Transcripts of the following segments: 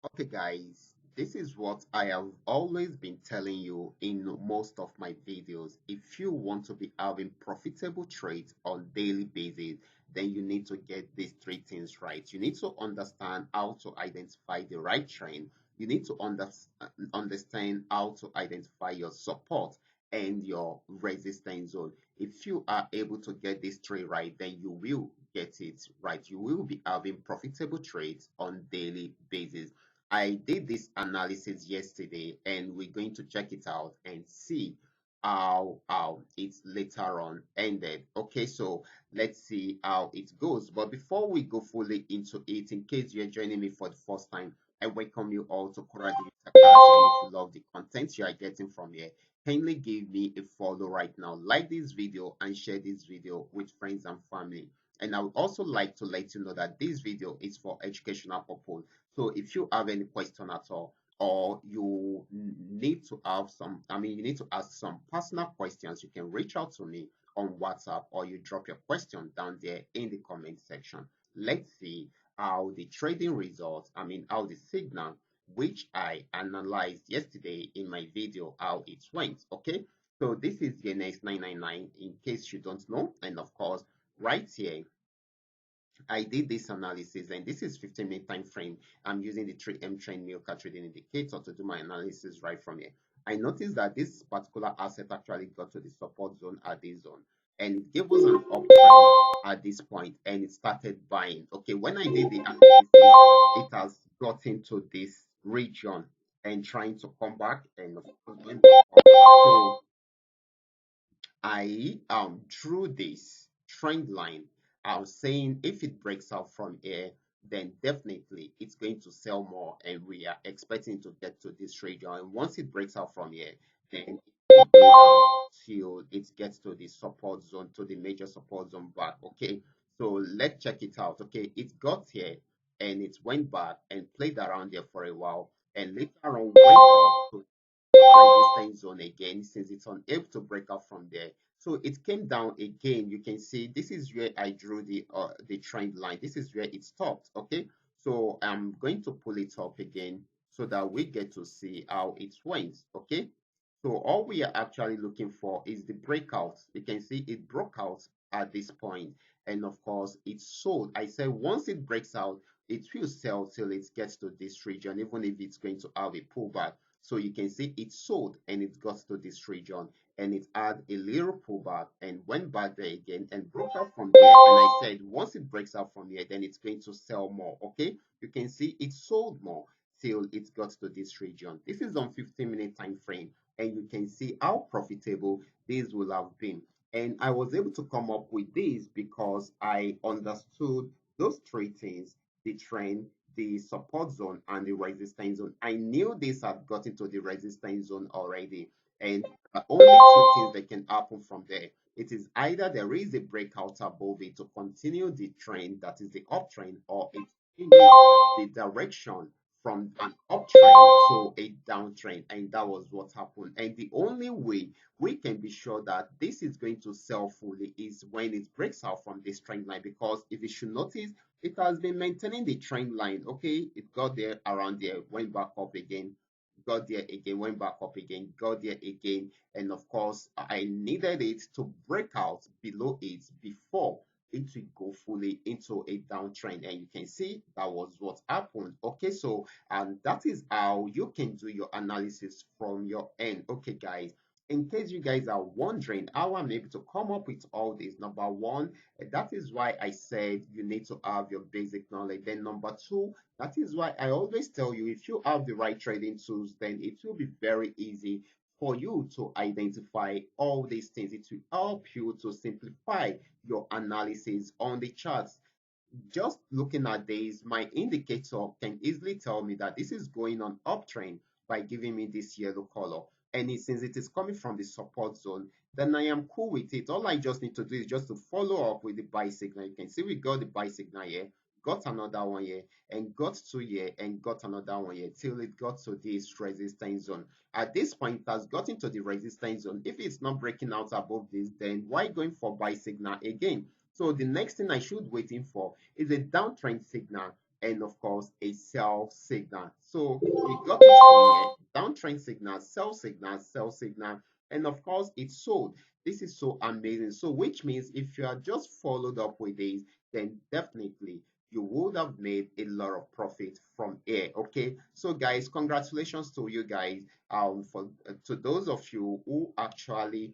Okay, guys, this is what I have always been telling you in most of my videos. If you want to be having profitable trades on daily basis, then you need to get these three things right. You need to understand how to identify the right trend. You need to understand how to identify your support and your resistance zone. If you are able to get these three right, then you will get it right. You will be having profitable trades on daily basis. I did this analysis yesterday and we're going to check it out and see how it later on ended. Okay, so let's see how it goes. But before we go fully into it, in case you're joining me for the first time, I welcome you all to Qora and if you love the content you are getting from here, kindly give me a follow right now. Like this video and share this video with friends and family. And I would also like to let you know that this video is for educational purpose. So if you have any question at all, or you need to have some, you need to ask some personal questions, you can reach out to me on WhatsApp or you drop your question down there in the comment section. Let's see how the trading results, how the signal, which I analyzed yesterday in my video, how it went. Okay, so this is the next 999 in case you don't know. And of course, right here, I did this analysis, and this is 15-minute time frame. I'm using the 3M trend Milka trading indicator to do my analysis right from here. I noticed that this particular asset actually got to the support zone at this zone, and it gave us an uptrend at this point, and it started buying. Okay, when I did the analysis, it has gotten to this region and trying to come back, and of course, went back up. So I drew this trend line. I was saying if it breaks out from here, then definitely it's going to sell more, and we are expecting to get to this region. And once it breaks out from here, then it will go down till it gets to the support zone, to the major support zone back. Okay, so let's check it out. Okay, it got here and it went back and played around there for a while, and later on went up to resistance zone again since it's unable to break out from there. So it came down again. You can see this is where I drew the trend line. This is where it stopped. Okay, so I'm going to pull it up again so that we get to see how it went. Okay, so all we are actually looking for is the breakout. You can see it broke out at this point, and of course it sold. I said once it breaks out, it will sell till it gets to this region, even if it's going to have a pullback. So you can see it sold and it got to this region and it had a little pullback and went back there again and broke out from there. And I said once it breaks out from here, then it's going to sell more. Okay, you can see it sold more till it got to this region. This is on 15-minute time frame, and you can see how profitable this will have been. And I was able to come up with this because I understood those three things: the trend, the support zone, and the resistance zone. I knew this had gotten to the resistance zone already, and only two things that can happen from there. It is either there is a breakout above it to continue the trend, that is the uptrend, or it changes the direction from an uptrend to a downtrend, and that was what happened. And the only way we can be sure that this is going to sell fully is when it breaks out from this trend line, because if you should notice, it has been maintaining the trend line. Okay, it got there around there, went back up again, got there again, went back up again, got there again, and of course I needed it to break out below it before it will go fully into a downtrend, and you can see that was what happened. Okay, so and that is how you can do your analysis from your end. Okay, guys, in case you guys are wondering how I'm able to come up with all this, number one, that is why I said you need to have your basic knowledge. Then number two, that is why I always tell you, if you have the right trading tools, then it will be very easy for you to identify all these things. It will help you to simplify your analysis on the charts. Just looking at this, my indicator can easily tell me that this is going on uptrend by giving me this yellow color. And since it is coming from the support zone, then I am cool with it. All I just need to do is just to follow up with the buy signal. You can see we got the buy signal here, got another one here, and got two here, and got another one here, till it got to this resistance zone. At this point, it has gotten to the resistance zone. If it's not breaking out above this, then why going for buy signal again? So the next thing I should waiting for is a downtrend signal. and of course a sell signal. So we got it from here, downtrend signal, sell signal, and of course it sold. This is so amazing. So which means if you are just followed up with this, then definitely you would have made a lot of profit from here. Okay, so guys, congratulations to you guys, for to those of you who actually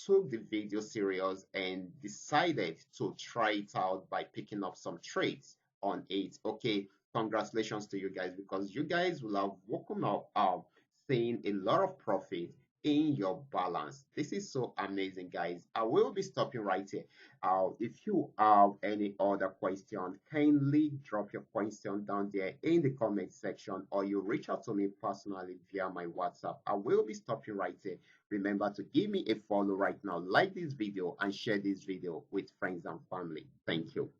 took the video serious and decided to try it out by picking up some trades on it. Okay, congratulations to you guys, because you guys will have woken up seeing a lot of profit in your balance. This is so amazing, guys. I will be stopping right here. If you have any other question, kindly drop your question down there in the comment section, or you reach out to me personally via my WhatsApp. I will be stopping right here. Remember to give me a follow right now, like this video, and share this video with friends and family. Thank you.